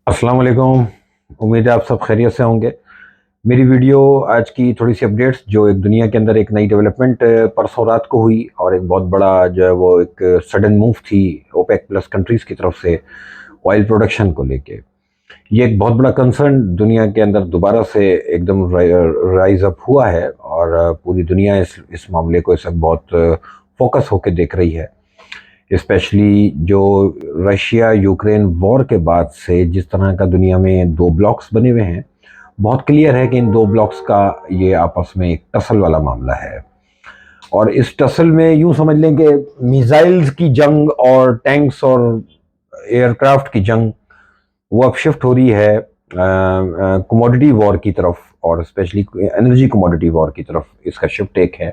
अस्सलाम वालेकुम। उम्मीद है आप सब खैरियत से होंगे। मेरी वीडियो आज की थोड़ी सी अपडेट्स जो एक दुनिया के अंदर एक नई डेवलपमेंट परसों रात को हुई और एक बहुत बड़ा जो है वो एक सडन मूव थी ओपेक प्लस कंट्रीज़ की तरफ से ऑयल प्रोडक्शन को लेके। ये एक बहुत बड़ा कंसर्न दुनिया के अंदर दोबारा से एकदम राइज अप हुआ है और पूरी दुनिया इस मामले को इस वक्त बहुत फोकस होकर देख रही है। स्पेशली जो रशिया यूक्रेन वॉर के बाद से जिस तरह का दुनिया में दो ब्लॉक्स बने हुए हैं, बहुत क्लियर है कि इन दो ब्लॉक्स का ये आपस में एक टसल वाला मामला है। और इस टसल में यूं समझ लें कि मिसाइल्स की जंग और टैंक्स और एयरक्राफ्ट की जंग वो अब शिफ्ट हो रही है कमोडिटी वॉर की तरफ, और स्पेशली एनर्जी कमोडिटी वॉर की तरफ इसका शिफ्ट एक है।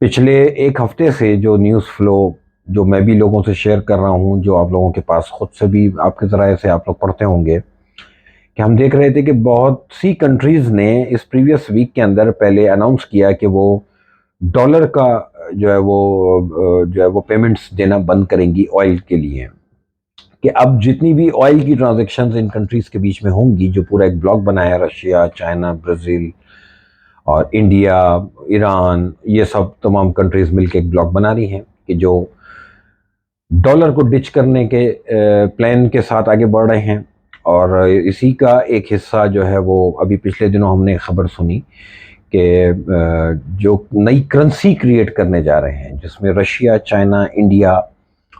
पिछले एक हफ्ते से जो न्यूज़ फ्लो जो मैं भी लोगों से शेयर कर रहा हूँ, जो आप लोगों के पास खुद से भी आपके ज़राए से आप लोग पढ़ते होंगे, कि हम देख रहे थे कि बहुत सी कंट्रीज़ ने इस प्रीवियस वीक के अंदर पहले अनाउंस किया कि वो डॉलर का जो है वो पेमेंट्स देना बंद करेंगी ऑयल के लिए। कि अब जितनी भी ऑयल की ट्रांजैक्शंस इन कंट्रीज़ के बीच में होंगी, जो पूरा एक ब्लॉक बना है रशिया, चाइना, ब्राज़ील और इंडिया, ईरान, ये सब तमाम कंट्रीज़ मिलकर एक ब्लॉक बना रही हैं कि जो डॉलर को डिच करने के प्लान के साथ आगे बढ़ रहे हैं। और इसी का एक हिस्सा जो है वो अभी पिछले दिनों हमने खबर सुनी कि जो नई करेंसी क्रिएट करने जा रहे हैं, जिसमें रशिया, चाइना, इंडिया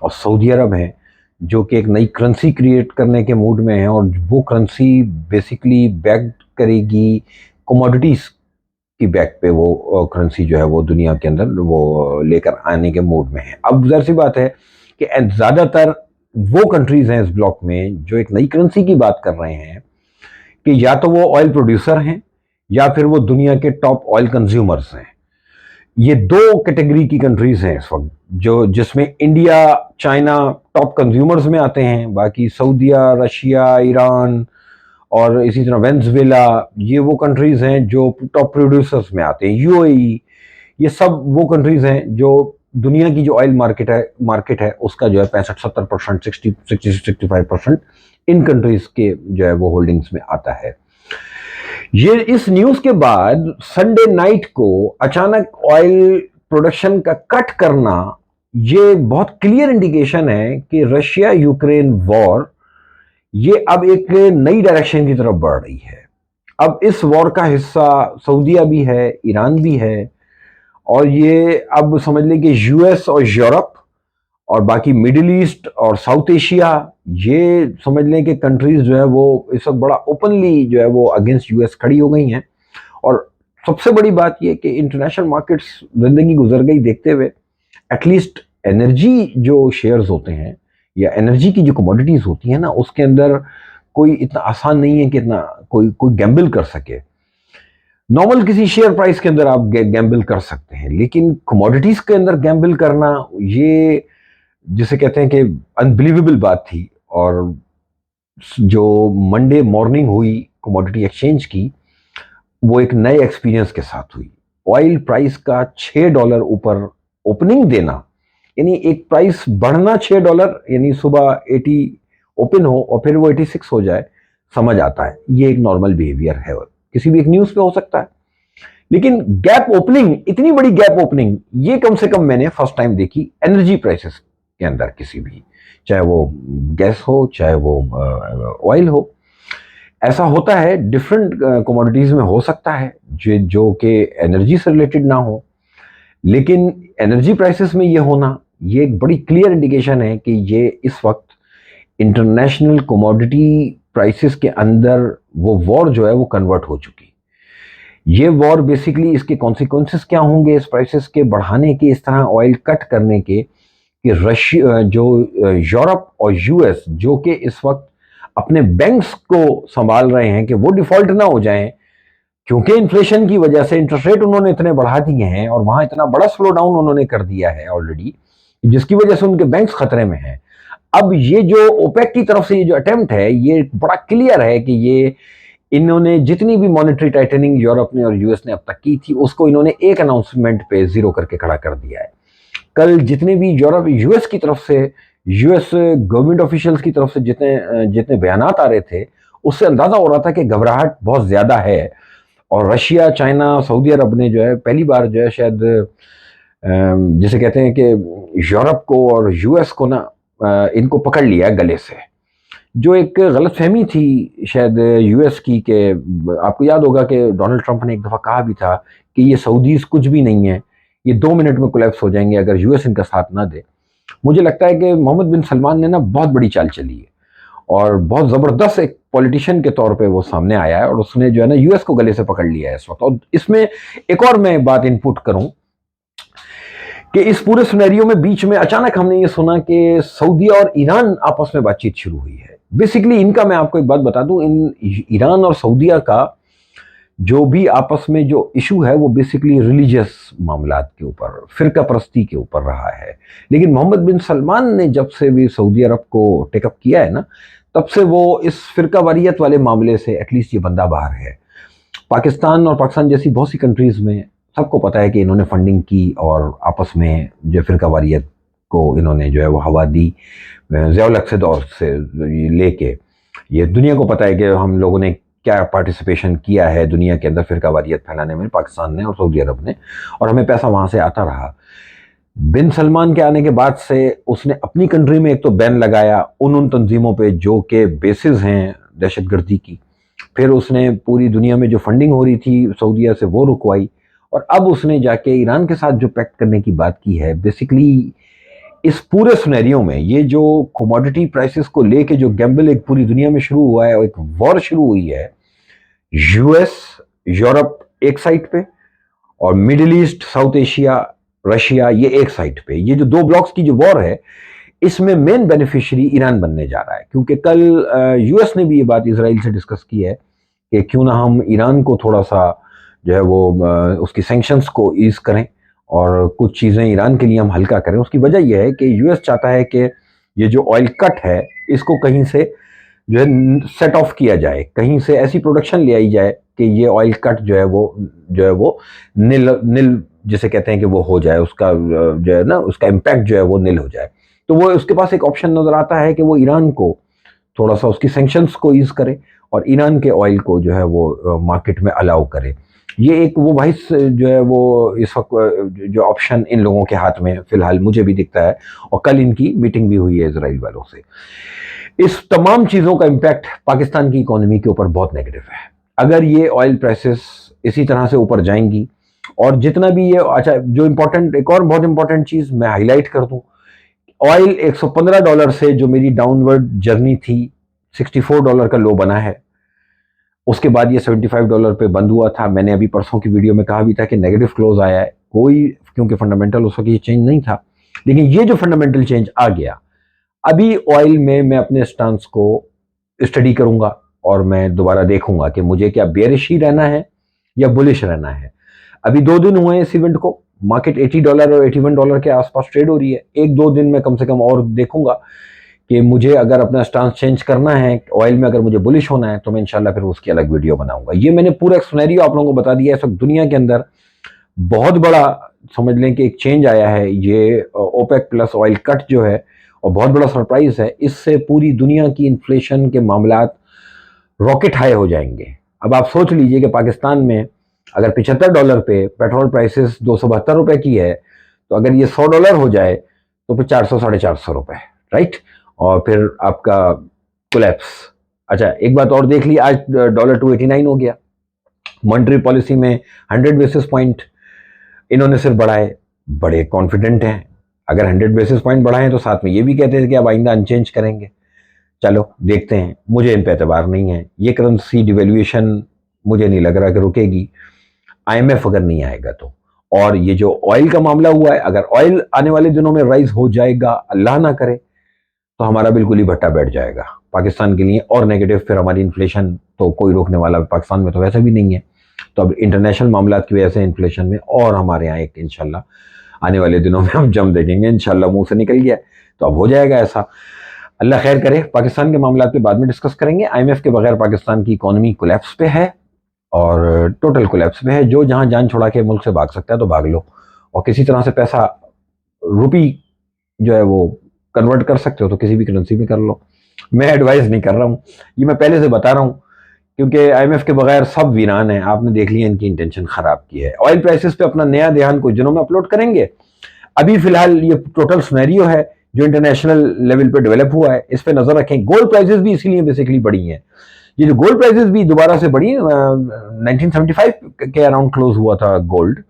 और सऊदी अरब हैं, जो कि एक नई करेंसी क्रिएट करने के मूड में हैं। और वो करेंसी बेसिकली बैक करेगी कमोडिटीज़ की बैक पे, वो करेंसी जो है वो दुनिया के अंदर वो लेकर आने के मूड में है। अब जाहिर सी बात है कि ज़्यादातर वो कंट्रीज़ हैं इस ब्लॉक में जो एक नई करेंसी की बात कर रहे हैं कि या तो वो ऑयल प्रोड्यूसर हैं या फिर वो दुनिया के टॉप ऑयल कंज्यूमर्स हैं। ये दो कैटेगरी की कंट्रीज़ हैं इस वक्त, जो जिसमें इंडिया, चाइना टॉप कंज्यूमर्स में आते हैं, बाकी सऊदीया, रशिया, ईरान और इसी तरह वेनेजुएला, ये वो कंट्रीज़ हैं जो टॉप प्रोड्यूसर्स में आते हैं। यूएई, ये सब वो कंट्रीज़ हैं जो दुनिया की जो ऑयल मार्केट है उसका जो है 65-70%, 60-65% इन कंट्रीज़ के जो है वो होल्डिंग्स में आता है। ये इस न्यूज़ के बाद संडे नाइट को अचानक ऑयल प्रोडक्शन का कट करना, ये बहुत क्लियर इंडिकेशन है कि रशिया यूक्रेन वॉर ये अब एक नई डायरेक्शन की तरफ बढ़ रही है। अब इस वॉर का हिस्सा सऊदीया भी है, ईरान भी है, और ये अब समझ लें कि यूएस और यूरोप और बाकी मिडिल ईस्ट और साउथ एशिया, ये समझ लें कि कंट्रीज जो है वो इस वक्त बड़ा ओपनली जो है वो अगेंस्ट यूएस खड़ी हो गई हैं। और सबसे बड़ी बात ये कि इंटरनेशनल मार्केट्स जिंदगी गुजर गई देखते हुए, एटलीस्ट एनर्जी जो शेयर्स होते हैं या एनर्जी की जो कमोडिटीज होती हैं ना, उसके अंदर कोई इतना आसान नहीं है कि इतना कोई कोई गैम्बल कर सके। नॉर्मल किसी शेयर प्राइस के अंदर आप गैम्बल कर सकते हैं, लेकिन कमोडिटीज के अंदर गैम्बल करना, ये जिसे कहते हैं कि अनबिलीवेबल बात थी। और जो मंडे मॉर्निंग हुई कमोडिटी एक्सचेंज की, वो एक नए एक्सपीरियंस के साथ हुई। ऑयल प्राइस का $6 ऊपर ओपनिंग देना, यानी एक प्राइस बढ़ना $6, यानी सुबह 80 ओपन हो और फिर वो 86 हो जाए, समझ आता है ये एक नॉर्मल बिहेवियर है, किसी भी एक न्यूज पे हो सकता है। लेकिन गैप ओपनिंग, इतनी बड़ी गैप ओपनिंग, ये कम से कम मैंने फर्स्ट टाइम देखी एनर्जी प्राइसेस के अंदर किसी भी, चाहे वो गैस हो चाहे वो ऑयल हो। ऐसा होता है डिफरेंट कमोडिटीज में, हो सकता है जो कि एनर्जी से रिलेटेड ना हो, लेकिन एनर्जी प्राइसेस में ये होना, ये एक बड़ी क्लियर इंडिकेशन है कि ये इस वक्त इंटरनेशनल कमोडिटी प्राइसेस के अंदर वो वॉर जो है वो कन्वर्ट हो चुकी। ये वॉर बेसिकली इसके कॉन्सिक्वेंसेस क्या होंगे इस प्राइसेस के बढ़ाने के, इस तरह ऑयल कट करने के, कि रशिया जो यूरोप और यूएस जो कि इस वक्त अपने बैंक्स को संभाल रहे हैं कि वो डिफॉल्ट ना हो जाएं, क्योंकि इन्फ्लेशन की वजह से इंटरेस्ट रेट उन्होंने इतने बढ़ा दिए हैं और वहां इतना बड़ा स्लो डाउन उन्होंने कर दिया है ऑलरेडी, जिसकी वजह से उनके बैंक्स खतरे में हैं। अब ये जो ओपेक की तरफ से ये जो अटेम्प्ट है, ये बड़ा क्लियर है कि ये इन्होंने जितनी भी मॉनेटरी टाइटनिंग यूरोप ने और यूएस ने अब तक की थी, उसको इन्होंने एक अनाउंसमेंट पे जीरो करके खड़ा कर दिया है। कल जितने भी यूरोप यूएस की तरफ से यूएस गवर्नमेंट ऑफिशियल्स की तरफ से जितने जितने बयानात आ रहे थे, उससे अंदाजा हो रहा था कि घबराहट बहुत ज्यादा है। और रशिया, चाइना, सऊदी अरब ने जो है पहली बार जो है शायद जिसे कहते हैं कि यूरोप को और यूएस को ना इनको पकड़ लिया है गले से। जो एक गलतफहमी थी शायद यूएस की, कि आपको याद होगा कि डोनाल्ड ट्रंप ने एक दफ़ा कहा भी था कि ये सऊदीज कुछ भी नहीं है, ये 2 मिनट में कोलैप्स हो जाएंगे अगर यूएस इनका साथ ना दे। मुझे लगता है कि मोहम्मद बिन सलमान ने ना बहुत बड़ी चाल चली है और बहुत ज़बरदस्त एक पॉलिटिशियन के तौर पे वो सामने आया है और उसने जो है ना यूएस को गले से पकड़ लिया है इस वक्त। और इसमें एक और मैं बात इनपुट करूं कि इस पूरे सिनेरियो में बीच में अचानक हमने ये सुना कि सऊदी और ईरान आपस में बातचीत शुरू हुई है। बेसिकली इनका मैं आपको एक बात बता दूं, इन ईरान और सऊदीया का जो भी आपस में जो इशू है वो बेसिकली रिलीजियस मामलात के ऊपर, फिरका परस्ती के ऊपर रहा है। लेकिन मोहम्मद बिन सलमान ने जब से भी सऊदी अरब को टेकअप किया है ना, तब से वो इस फिरका वारियत वाले मामले से एटलीस्ट ये बंदा बाहर है। पाकिस्तान और पाकिस्तान जैसी बहुत सी कंट्रीज में सबको पता है कि इन्होंने फंडिंग की और आपस में जो फिरका वारियत को इन्होंने जो है वो हवा दी ज़ियाउल से दौर से लेके। ये दुनिया को पता है कि हम लोगों ने क्या पार्टिसिपेशन किया है दुनिया के अंदर फिरका वारियत फैलाने में, पाकिस्तान ने और सऊदी अरब ने, और हमें पैसा वहां से आता रहा। बिन सलमान के आने के बाद से उसने अपनी कंट्री में एक तो बैन लगाया उन तंजीमों पे जो कि बेसिस हैं दहशतगर्दी की, फिर उसने पूरी दुनिया में जो फंडिंग हो रही थी सऊदीया से वो रुकवाई, और अब उसने जाके ईरान के साथ जो पैक्ट करने की बात की है। बेसिकली इस पूरे सिनेरियो में ये जो कमोडिटी प्राइसेस को लेके जो गैम्बल एक पूरी दुनिया में शुरू हुआ है और एक वॉर शुरू हुई है, यूएस, यूरोप एक साइड पे और middle east, south Asia, Russia ये एक साइड पे, ये जो दो ब्लॉक्स की जो वॉर है इसमें मेन बेनिफिशियरी ईरान बनने जा रहा है। क्योंकि कल यूएस ने भी ये बात इसराइल से डिस्कस की है कि क्यों ना हम ईरान को थोड़ा सा जो है वो उसकी सैंक्शंस को ईज करें और कुछ चीज़ें ईरान के लिए हम हल्का करें। उसकी वजह यह है कि यूएस चाहता है कि ये जो ऑयल कट है इसको कहीं से जो है सेट ऑफ किया जाए, कहीं से ऐसी प्रोडक्शन ले आई जाए कि ये ऑयल कट जो है वो नील नील जिसे कहते हैं कि वो हो जाए, उसका जो है ना उसका इम्पैक्ट जो है वो नील हो जाए। तो वो उसके पास एक ऑप्शन नजर आता है कि वो ईरान को थोड़ा सा उसकी सैंक्शंस को ईज करे और ईरान के ऑयल को जो है वो मार्केट में अलाउ करे। ये एक वो वाइस जो है वो इस वक्त जो ऑप्शन इन लोगों के हाथ में फिलहाल मुझे भी दिखता है, और कल इनकी मीटिंग भी हुई है इसराइल वालों से। इस तमाम चीज़ों का इम्पैक्ट पाकिस्तान की इकोनॉमी के ऊपर बहुत नेगेटिव है। अगर ये ऑयल प्राइसेस इसी तरह से ऊपर जाएंगी और जितना भी ये, अच्छा जो इम्पोर्टेंट एक और बहुत इंपॉर्टेंट चीज़ मैं हाईलाइट कर दूं, ऑयल $115 से जो मेरी डाउनवर्ड जर्नी थी, $64 का लो बना है। उसके बाद ये $75 पे बंद हुआ था। मैंने अभी परसों की वीडियो में कहा भी था कि नेगेटिव क्लोज आया है कोई, क्योंकि फंडामेंटल उस वक्त ये चेंज नहीं था। लेकिन ये जो फंडामेंटल चेंज आ गया, अभी ऑयल में मैं अपने स्टांस को स्टडी करूंगा और मैं दोबारा देखूंगा कि मुझे क्या बेरिश ही रहना है या बुलिश रहना है। अभी 2 दिन हुए हैं इस इवेंट को, मार्केट $80 और $81 के आसपास ट्रेड हो रही है। 1-2 दिन में कम से कम और देखूंगा कि मुझे अगर अपना स्टांस चेंज करना है ऑयल में, अगर मुझे बुलिश होना है तो मैं इंशाल्लाह फिर उसकी अलग वीडियो बनाऊंगा। ये मैंने पूरा एक सिनेरियो आप लोगों को बता दिया है। इस वक्त दुनिया के अंदर बहुत बड़ा समझ लें कि एक चेंज आया है, ये ओपेक प्लस ऑयल कट जो है, और बहुत बड़ा सरप्राइज है। इससे पूरी दुनिया की इन्फ्लेशन के मामलात रॉकेट हाई हो जाएंगे। अब आप सोच लीजिए कि पाकिस्तान में अगर $75 पे पेट्रोल प्राइसेस ₹272 की है, तो अगर ये $100 हो जाए तो फिर 400-450 रुपए, राइट, और फिर आपका कोलैप्स। अच्छा एक बात और देख ली, आज डॉलर 289 हो गया। मॉनेटरी पॉलिसी में 100 बेसिस पॉइंट इन्होंने सिर्फ बढ़ाए, बड़े कॉन्फिडेंट हैं। अगर 100 बेसिस पॉइंट बढ़ाएं तो साथ में ये भी कहते थे कि अब आइंदा अनचेंज करेंगे। चलो देखते हैं, मुझे इन पे एतबार नहीं है। ये करेंसी डिवेल्यूएशन मुझे नहीं लग रहा कि रुकेगी, आईएमएफ अगर नहीं आएगा तो। और ये जो ऑयल का मामला हुआ है, अगर ऑयल आने वाले दिनों में राइज हो जाएगा, अल्लाह ना करे, तो हमारा बिल्कुल ही भट्टा बैठ जाएगा पाकिस्तान के लिए और नेगेटिव। फिर हमारी इन्फ्लेशन तो कोई रोकने वाला पाकिस्तान में तो वैसे भी नहीं है, तो अब इंटरनेशनल मामला की वजह से इन्फ्लेशन में और हमारे यहाँ एक इंशाल्लाह आने वाले दिनों में हम जम देखेंगे। इंशाल्लाह मुंह से निकल गया तो अब हो जाएगा ऐसा, अल्लाह खैर करे। पाकिस्तान के मामला पे बाद में डिस्कस करेंगे। आईएमएफ के बगैर पाकिस्तान की इकोनॉमी कोलैप्स पे है और टोटल कोलैप्स पे है। जो जहां जान छोड़ा के मुल्क से भाग सकता है तो भाग लो, और किसी तरह से पैसा रुपी जो है वो कन्वर्ट कर सकते हो तो किसी भी करेंसी में कर लो। मैं एडवाइस नहीं कर रहा हूँ, ये मैं पहले से बता रहा हूँ, क्योंकि आईएमएफ के बगैर सब वीरान है। आपने देख लिया इनकी इंटेंशन खराब की है। ऑयल प्राइसेस पे अपना नया ध्यान कुछ दिनों में अपलोड करेंगे। अभी फिलहाल ये टोटल सिनेरियो है जो इंटरनेशनल लेवल पे डेवलप हुआ है, इस पे नजर रखें। गोल्ड प्राइसेस भी इसीलिए बेसिकली बढ़ी हैं। ये जो गोल्ड प्राइसेस भी दोबारा से बढ़ी, 1975 के अराउंड क्लोज हुआ था गोल्ड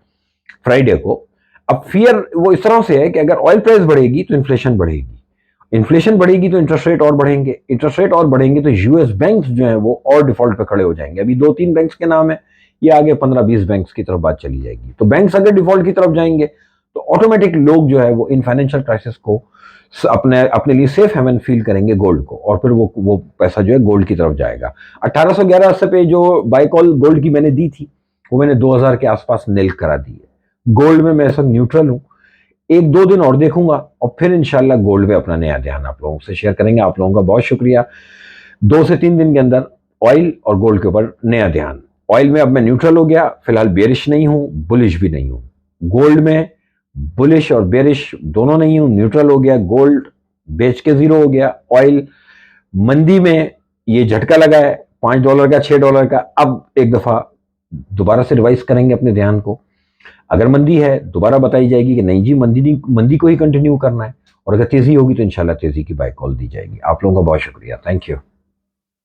फ्राइडे को। अब फियर वो इस तरह से है कि अगर ऑयल प्राइस बढ़ेगी तो इन्फ्लेशन बढ़ेगी, इन्फ्लेशन बढ़ेगी तो इंटरेस्ट रेट और बढ़ेंगे, इंटरेस्ट रेट और बढ़ेंगे तो यूएस बैंक्स जो हैं वो और डिफॉल्ट पे खड़े हो जाएंगे। अभी 2-3 बैंक्स के नाम है, ये आगे 15-20 बैंक्स की तरफ बात चली जाएगी। तो बैंक्स अगर डिफॉल्ट की तरफ जाएंगे तो ऑटोमेटिक लोग जो है वो इन फाइनेंशियल क्राइसिस को अपने अपने लिए सेफ हेवन फील करेंगे गोल्ड को, और फिर वो पैसा जो है गोल्ड की तरफ जाएगा। 1811 पे जो बाय कॉल गोल्ड की मैंने दी थी वो मैंने 2000 के आसपास नील करा दी है। गोल्ड में मैं इस वक्त न्यूट्रल हूं, 1-2 दिन और देखूंगा और फिर इंशाल्लाह गोल्ड में अपना नया ध्यान आप लोगों से शेयर करेंगे। आप लोगों का बहुत शुक्रिया। 2 से 3 दिन के अंदर ऑयल और गोल्ड के ऊपर नया ध्यान। ऑयल में अब मैं न्यूट्रल हो गया, फिलहाल बेरिश नहीं हूं, बुलिश भी नहीं हूं। गोल्ड में बुलिश और बेरिश दोनों नहीं हूं, न्यूट्रल हो गया। गोल्ड बेच के जीरो हो गया। ऑयल मंदी में ये झटका लगा है $5 का, $6 का। अब एक दफा दोबारा से रिवाइज करेंगे अपने ध्यान को। अगर मंदी है दोबारा बताई जाएगी कि नहीं जी मंदी को ही कंटिन्यू करना है, और अगर तेजी होगी तो इंशाल्लाह तेजी की बाय कॉल दी जाएगी। आप लोगों का बहुत शुक्रिया, थैंक यू।